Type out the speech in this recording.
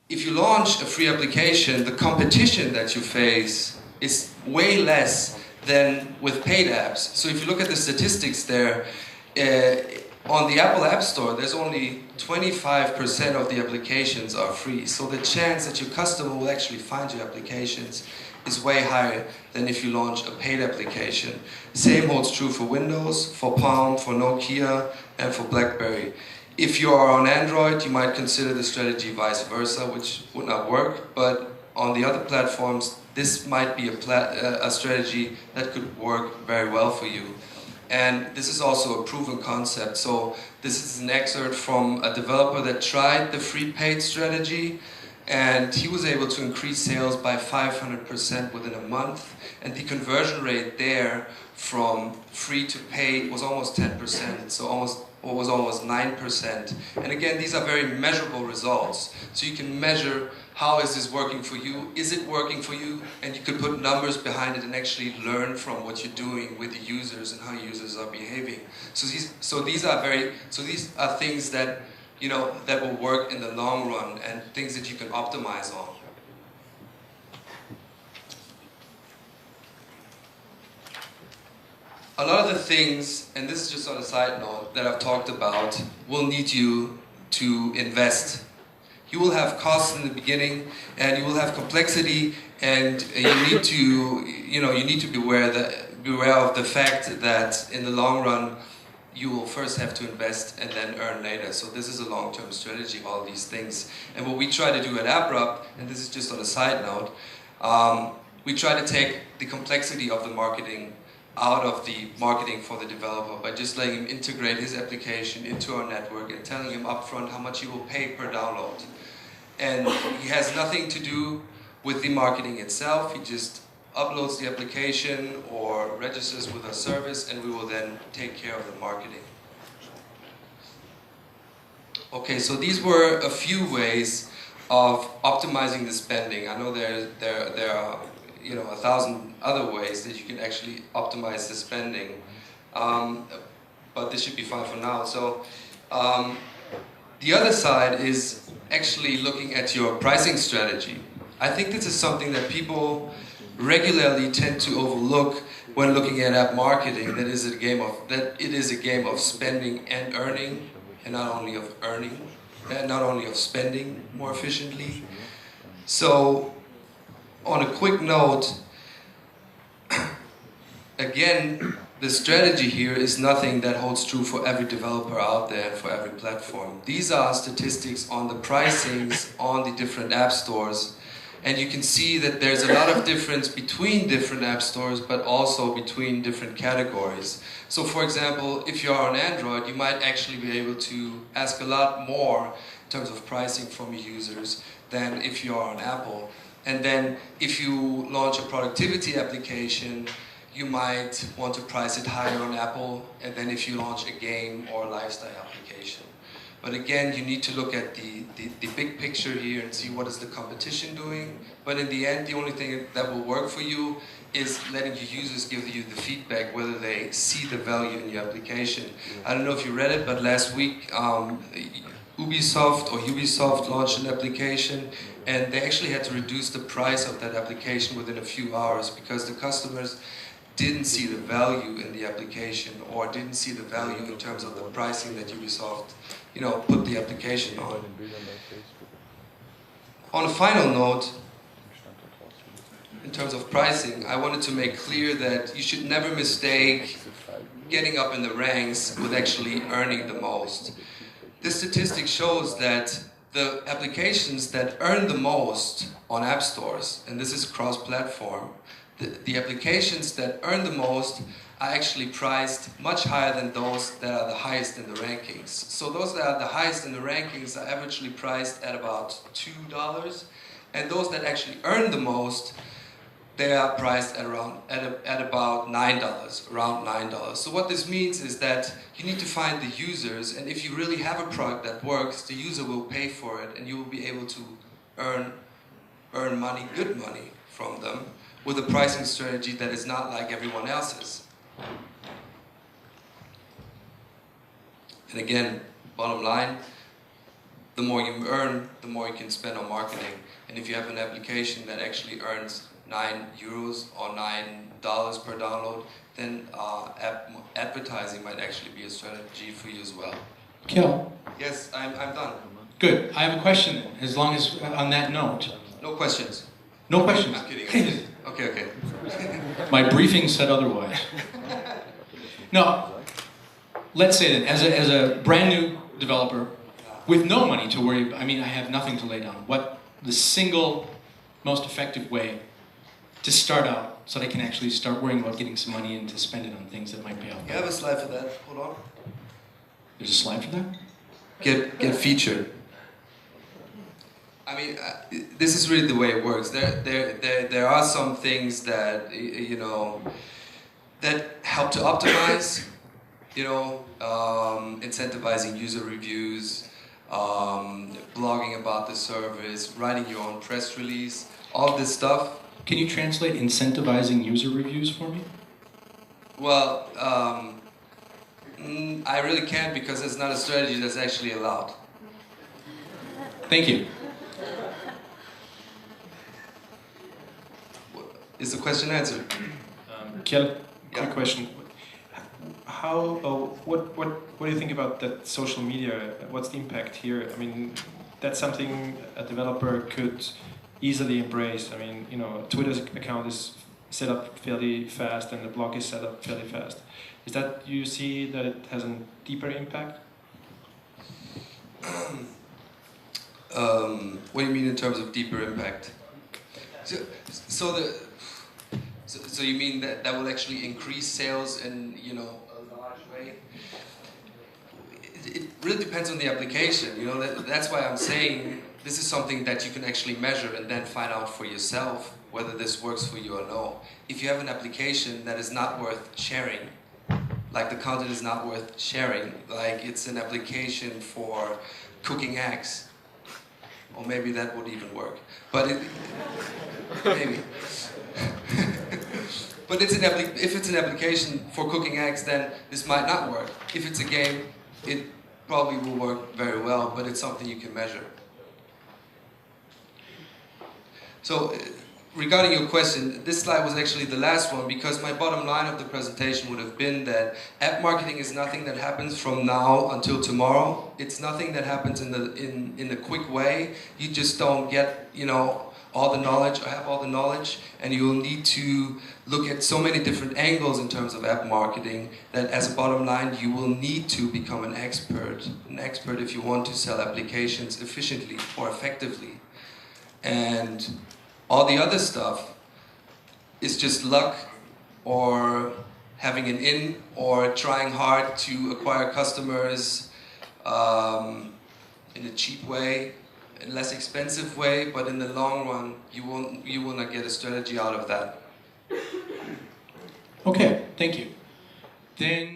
if you launch a free application, the competition that you face is way less than with paid apps. So if you look at the statistics there, on the Apple App Store, there's only 25% of the applications are free. So the chance that your customer will actually find your applications is way higher than if you launch a paid application. Same holds true for Windows, for Palm, for Nokia, and for BlackBerry. If you are on Android, you might consider the strategy vice versa, which would not work, but on the other platforms, this might be a strategy that could work very well for you. And this is also a proven concept. So this is an excerpt from a developer that tried the free paid strategy, and he was able to increase sales by 500% within a month, and the conversion rate there from free to paid was almost 10%, so almost 9%. And again, these are very measurable results. So you can measure, how is this working for you? Is it working for you? And you could put numbers behind it and actually learn from what you're doing with the users and how users are behaving. So these are things that, you know, that will work in the long run and things that you can optimize on. A lot of the things, and this is just on a side note, that I've talked about will need you to invest. You will have costs in the beginning, and you will have complexity, and you need to be aware of the fact that in the long run, you will first have to invest and then earn later. So this is a long-term strategy, all these things. And what we try to do at Apprupt, and this is just on a side note, we try to take the complexity of the marketing out of the marketing for the developer by just letting him integrate his application into our network and telling him upfront how much he will pay per download. And he has nothing to do with the marketing itself. He just uploads the application or registers with our service, and we will then take care of the marketing. Okay, so these were a few ways of optimizing the spending. I know there are 1,000 other ways that you can actually optimize the spending, but this should be fine for now. So the other side is actually looking at your pricing strategy. I think this is something that people regularly tend to overlook when looking at app marketing. That it is a game of spending and earning, and not only of earning, and not only of spending more efficiently. So, on a quick note, again, the strategy here is nothing that holds true for every developer out there and for every platform. These are statistics on the pricings on the different app stores. And you can see that there's a lot of difference between different app stores, but also between different categories. So for example, if you're on Android, you might actually be able to ask a lot more in terms of pricing from your users than if you're on Apple. And then if you launch a productivity application, you might want to price it higher on Apple, and then if you launch a game or a lifestyle application. But again, you need to look at the big picture here and see what is the competition doing. But in the end, the only thing that will work for you is letting your users give you the feedback whether they see the value in your application. I don't know if you read it, but last week Ubisoft launched an application, and they actually had to reduce the price of that application within a few hours because the customers didn't see the value in the application, or didn't see the value in terms of the pricing that Ubisoft, put the application on. On a final note, in terms of pricing, I wanted to make clear that you should never mistake getting up in the ranks with actually earning the most. This statistic shows that the applications that earn the most on app stores, and this is cross-platform, the applications that earn the most are actually priced much higher than those that are the highest in the rankings. So those that are the highest in the rankings are averagely priced at about $2, and those that actually earn the most, they are priced at about $9, around $9. So what this means is that you need to find the users, and if you really have a product that works, the user will pay for it, and you will be able to earn money, good money from them, with a pricing strategy that is not like everyone else's. And again, bottom line, the more you earn, the more you can spend on marketing. And if you have an application that actually earns €9 or $9 per download, then advertising might actually be a strategy for you as well. Kjell? Yes, I'm done. Good. I have a question then, as long as on that note. No questions. No questions? I'm kidding. Okay. My briefing said otherwise. No. Let's say then, as a brand new developer, with no money to worry about, I mean, I have nothing to lay down. What the single most effective way to start out so that I can actually start worrying about getting some money and to spend it on things that might pay off? You have a slide for that? Hold on. There's a slide for that? Get featured. I mean, this is really the way it works. There are some things that, you know, that help to optimize, you know, incentivizing user reviews, blogging about the service, writing your own press release, all this stuff. Can you translate incentivizing user reviews for me? Well, I really can't because it's not a strategy that's actually allowed. Thank you. Is the question answered? Kjell, Yeah. quick question. What do you think about that social media? What's the impact here? I mean, that's something a developer could easily embrace. I mean, you know, Twitter's account is set up fairly fast and the blog is set up fairly fast. Is that, you see that it has a deeper impact? What do you mean in terms of deeper impact? So you mean that will actually increase sales in, you know, a large way? It really depends on the application. You know, that's why I'm saying this is something that you can actually measure and then find out for yourself whether this works for you or no. If you have an application that is not worth sharing, like the content is not worth sharing, like it's an application for cooking eggs, or maybe that would even work. But maybe. But if it's an application for cooking eggs, then this might not work. If it's a game, it probably will work very well, but it's something you can measure. So, regarding your question, this slide was actually the last one because my bottom line of the presentation would have been that app marketing is nothing that happens from now until tomorrow. It's nothing that happens in a quick way. You just don't get, you know, all the knowledge or have all the knowledge, and you'll need to look at so many different angles in terms of app marketing that as a bottom line you will need to become an expert if you want to sell applications efficiently or effectively. And all the other stuff is just luck or having an in or trying hard to acquire customers in a cheap way, in a less expensive way, but in the long run you will not get a strategy out of that. Okay, thank you. Then